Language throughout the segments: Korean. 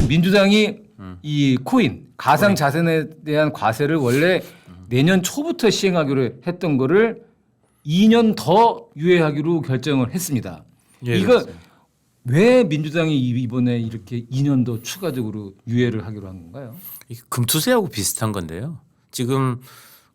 민주당이 이 코인 가상 자산에 대한 과세를 원래 내년 초부터 시행하기로 했던 거를 2년 더 유예하기로 결정을 했습니다. 예, 이거 그렇습니다. 왜 민주당이 이번에 이렇게 2년 더 추가적으로 유예를 하기로 한 건가요? 이게 금투세하고 비슷한 건데요. 지금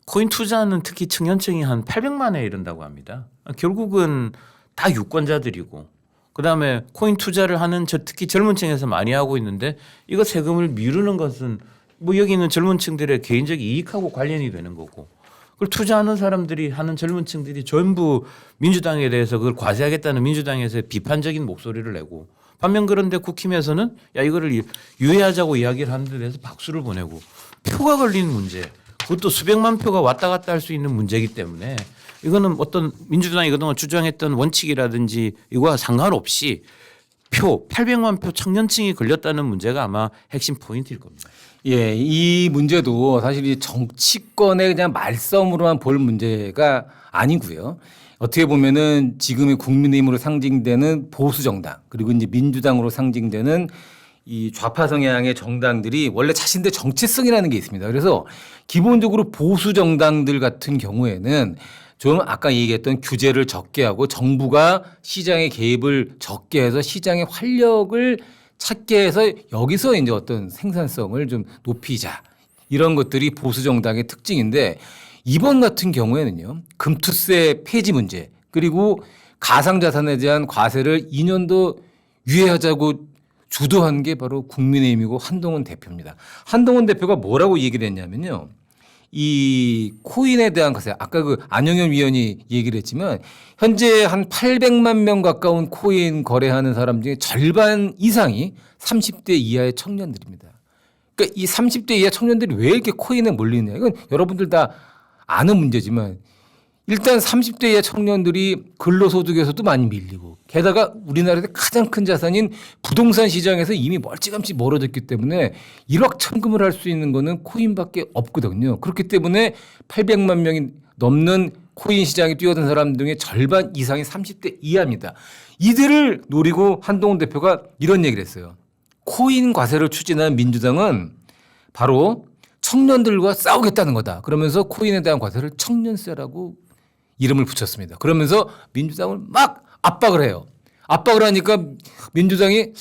코인 투자는 특히 청년층이 한 800만에 이른다고 합니다. 결국은 다 유권자들이고 그다음에 코인 투자를 하는 특히 젊은 층에서 많이 하고 있는데 이거 세금을 미루는 것은 뭐 여기 있는 젊은 층들의 개인적 이익하고 관련이 되는 거고 그걸 투자하는 사람들이 하는 젊은 층들이 전부 민주당에 대해서 그걸 과세하겠다는 민주당에서의 비판적인 목소리를 내고 반면 그런데 국힘에서는 야 이거를 유예하자고 이야기를 하는 데 대해서 박수를 보내고 표가 걸린 문제 그것도 수백만 표가 왔다 갔다 할 수 있는 문제이기 때문에 이거는 어떤 민주당이 그동안 주장했던 원칙이라든지 이거와 상관없이 800만 표 청년층이 걸렸다는 문제가 아마 핵심 포인트일 겁니다. 예, 이 문제도 사실 이 정치권의 그냥 말싸움으로만 볼 문제가 아니고요. 어떻게 보면은 지금의 국민의힘으로 상징되는 보수 정당 그리고 이제 민주당으로 상징되는 이 좌파 성향의 정당들이 원래 자신들 정체성이라는 게 있습니다. 그래서 기본적으로 보수 정당들 같은 경우에는 좀 아까 얘기했던 규제를 적게 하고 정부가 시장의 개입을 적게 해서 시장의 활력을 찾게 해서 여기서 이제 어떤 생산성을 좀 높이자 이런 것들이 보수 정당의 특징인데 이번 같은 경우에는요 금투세 폐지 문제 그리고 가상자산에 대한 과세를 2년 더 유예하자고 주도한 게 바로 국민의힘이고 한동훈 대표입니다. 한동훈 대표가 뭐라고 얘기를 했냐면요. 이 코인에 대한 과세 아까 그 안영현 위원이 얘기를 했지만 현재 한 800만 명 가까운 코인 거래하는 사람 중에 절반 이상이 30대 이하의 청년들입니다. 그러니까 이 30대 이하 청년들이 왜 이렇게 코인에 몰리느냐 이건 여러분들 다 아는 문제지만 일단 30대 이하 청년들이 근로소득에서도 많이 밀리고 게다가 우리나라의 가장 큰 자산인 부동산 시장에서 이미 멀찌감치 멀어졌기 때문에 일확천금을 할 수 있는 거는 코인밖에 없거든요. 그렇기 때문에 800만 명이 넘는 코인 시장에 뛰어든 사람 중에 절반 이상이 30대 이하입니다. 이들을 노리고 한동훈 대표가 이런 얘기를 했어요. 코인 과세를 추진하는 민주당은 바로 청년들과 싸우겠다는 거다. 그러면서 코인에 대한 과세를 청년세라고 이름을 붙였습니다. 그러면서 민주당을 막 압박을 해요. 압박을 하니까 민주당이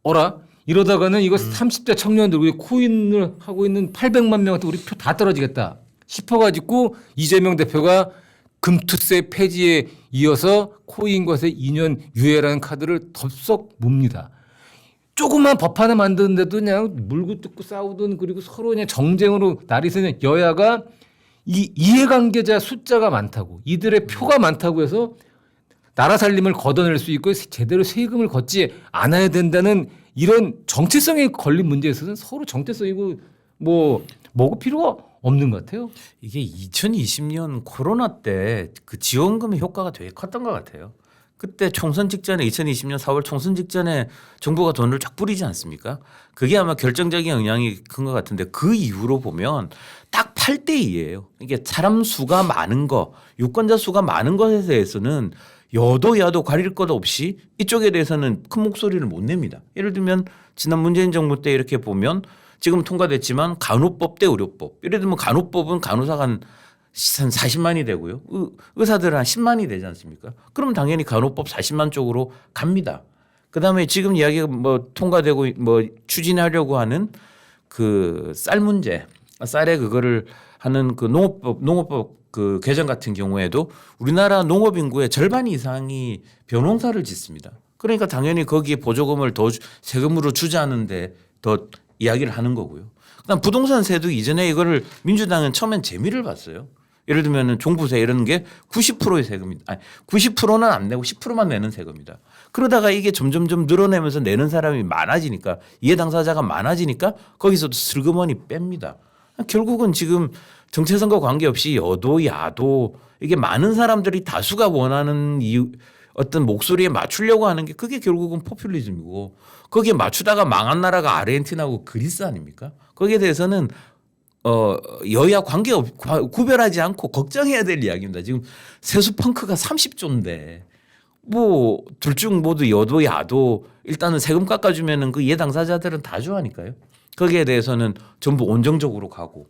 어라 이러다가는 이거 30대 청년들 우리 코인을 하고 있는 800만 명한테 우리 표 다 떨어지겠다 싶어가지고 이재명 대표가 금투세 폐지에 이어서 코인 과세 2년 유예라는 카드를 덥석 뭅니다. 조그만 법 하나 만드는데도 그냥 물고 뜯고 싸우던 그리고 서로 그냥 정쟁으로 날이 새는 여야가 이 이해관계자 숫자가 많다고 이들의 표가 많다고 해서 나라 살림을 걷어낼 수 있고 제대로 세금을 걷지 않아야 된다는 이런 정체성에 걸린 문제에 있어서는 서로 정체성이고 뭐고 필요가 없는 것 같아요. 이게 2020년 코로나 때 그 지원금의 효과가 되게 컸던 것 같아요. 그때 총선 직전에 2020년 4월 총선 직전에 정부가 돈을 쫙 뿌리지 않습니까? 그게 아마 결정적인 영향이 큰 것 같은데 그 이후로 보면 딱 8대 2예요. 이게 사람 수가 많은 거, 유권자 수가 많은 것에 대해서는 여도 야도 가릴 것 없이 이쪽에 대해서는 큰 목소리를 못 냅니다. 예를 들면 지난 문재인 정부 때 이렇게 보면 지금 통과됐지만 간호법 대 의료법. 예를 들면 간호법은 간호사가 한 40만이 되고요. 의사들은 한 10만이 되지 않습니까? 그럼 당연히 간호법 40만 쪽으로 갑니다. 그다음에 지금 이야기가 뭐 통과되고 뭐 추진하려고 하는 그 쌀 문제, 쌀에 그거를 하는 그 농업법 그 개정 같은 경우에도 우리나라 농업 인구의 절반 이상이 벼농사를 짓습니다. 그러니까 당연히 거기에 보조금을 더 세금으로 주자는데 더 이야기를 하는 거고요. 그다음 부동산세도 이전에 이거를 민주당은 처음엔 재미를 봤어요. 예를 들면 종부세 이런 게 90%의 세금이다. 아니 90%는 안 내고 10%만 내는 세금이다. 그러다가 이게 점점점 늘어나면서 내는 사람이 많아지니까 이해 당사자가 많아지니까 거기서도 슬그머니 뺍니다. 결국은 지금 정체성과 관계없이 여도 야도 이게 많은 사람들이 다수가 원하는 이유 어떤 목소리에 맞추려고 하는 게 그게 결국은 포퓰리즘이고 거기에 맞추다가 망한 나라가 아르헨티나하고 그리스 아닙니까? 거기에 대해서는 여야 구별하지 않고 걱정해야 될 이야기입니다. 지금 세수 펑크가 30조인데 뭐 둘 중 모두 여도 야도 일단은 세금 깎아주면은 그 이해 당사자들은 다 좋아하니까요. 거기에 대해서는 전부 온정적으로 가고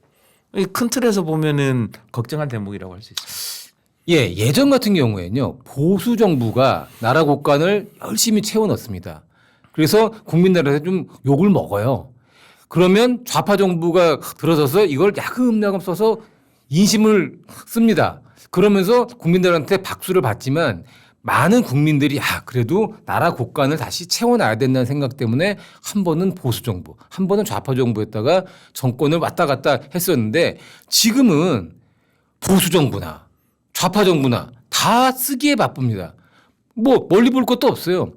이 큰 틀에서 보면은 걱정한 대목이라고 할 수 있어요. 예, 예전 같은 경우에는요, 보수 정부가 나라 곳간을 열심히 채워 넣습니다. 그래서 국민들한테 좀 욕을 먹어요. 그러면 좌파 정부가 들어서서 이걸 야금야금 써서 인심을 씁니다. 그러면서 국민들한테 박수를 받지만 많은 국민들이 그래도 나라 곳간을 다시 채워놔야 된다는 생각 때문에 한 번은 보수 정부, 한 번은 좌파 정부였다가 정권을 왔다 갔다 했었는데 지금은 보수 정부나 좌파 정부나 다 쓰기에 바쁩니다. 뭐 멀리 볼 것도 없어요.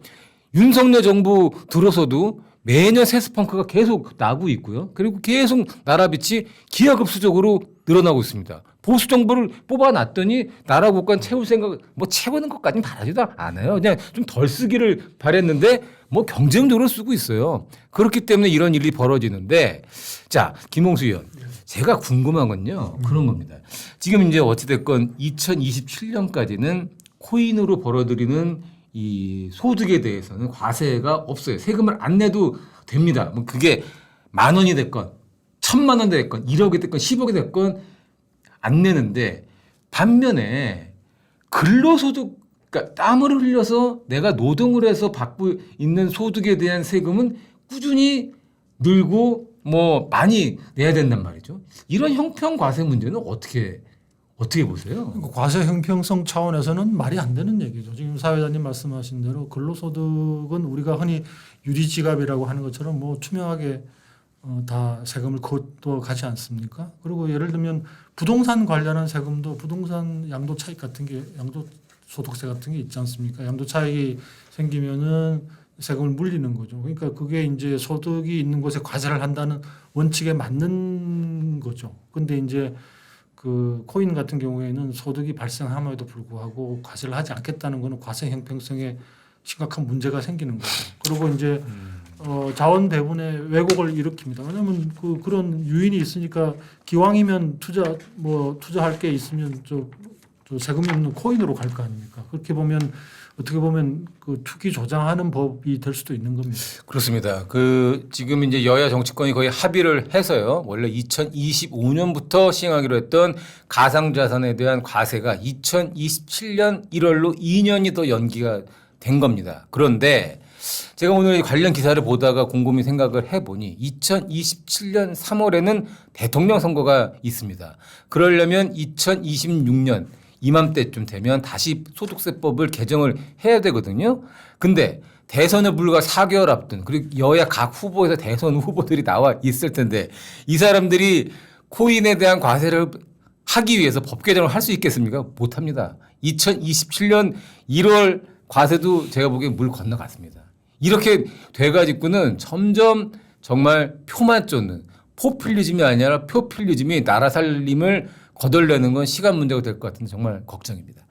윤석열 정부 들어서도 매년 세스펑크가 계속 나고 있고요. 그리고 계속 나라빚이 기하급수적으로 늘어나고 있습니다. 보수 정부를 뽑아놨더니 나라 국간 채울 생각, 뭐 채우는 것까지는 바라지도 않아요. 그냥 좀 덜 쓰기를 바랬는데 뭐 경쟁적으로 쓰고 있어요. 그렇기 때문에 이런 일이 벌어지는데 자, 김홍수 의원. 제가 궁금한 건요. 그런 겁니다. 지금 이제 어찌됐건 2027년까지는 코인으로 벌어들이는 이 소득에 대해서는 과세가 없어요. 세금을 안 내도 됩니다. 뭐 그게 10,000원이 됐건 1,000,000원 됐건 1억이 됐건 10억이 됐건 안 내는데 반면에 근로소득 그러니까 땀을 흘려서 내가 노동을 해서 받고 있는 소득에 대한 세금은 꾸준히 늘고 뭐 많이 내야 된단 말이죠. 이런 형평 과세 문제는 어떻게 보세요? 과세 형평성 차원에서는 말이 안 되는 얘기죠. 지금 사회자님 말씀하신 대로 근로소득은 우리가 흔히 유리지갑이라고 하는 것처럼 뭐 투명하게 다 세금을 걷도 가지 않습니까? 그리고 예를 들면 부동산 관련한 세금도 부동산 양도 차익 같은 게 양도소득세 같은 게 있지 않습니까? 양도 차익이 생기면은 세금을 물리는 거죠. 그러니까 그게 이제 소득이 있는 곳에 과세를 한다는 원칙에 맞는 거죠. 근데 이제 그 코인 같은 경우에는 소득이 발생함에도 불구하고 과세를 하지 않겠다는 거는 과세 형평성에 심각한 문제가 생기는 거죠. 그리고 이제 자원 배분의 왜곡을 일으킵니다. 왜냐하면 그런 유인이 있으니까 기왕이면 투자할 게 있으면 저 세금 없는 코인으로 갈 거 아닙니까? 그렇게 보면 어떻게 보면 그 투기 조장하는 법이 될 수도 있는 겁니다. 그렇습니다. 지금 이제 여야 정치권이 거의 합의를 해서요. 원래 2025년부터 시행하기로 했던 가상자산에 대한 과세가 2027년 1월로 2년이 더 연기가 된 겁니다. 그런데 제가 오늘 관련 기사를 보다가 곰곰이 생각을 해보니 2027년 3월에는 대통령 선거가 있습니다. 그러려면 2026년 이맘때쯤 되면 다시 소득세법을 개정을 해야 되거든요. 근데 대선을 불과 4개월 앞둔 그리고 여야 각 후보에서 대선 후보들이 나와 있을 텐데 이 사람들이 코인에 대한 과세를 하기 위해서 법 개정을 할 수 있겠습니까? 못합니다. 2027년 1월 과세도 제가 보기엔 물 건너갔습니다. 이렇게 돼가지고는 점점 정말 표만 쫓는 포퓰리즘이 아니라 표퓰리즘이 나라 살림을 거덜내는 건 시간 문제가 될 것 같은데 정말 걱정입니다.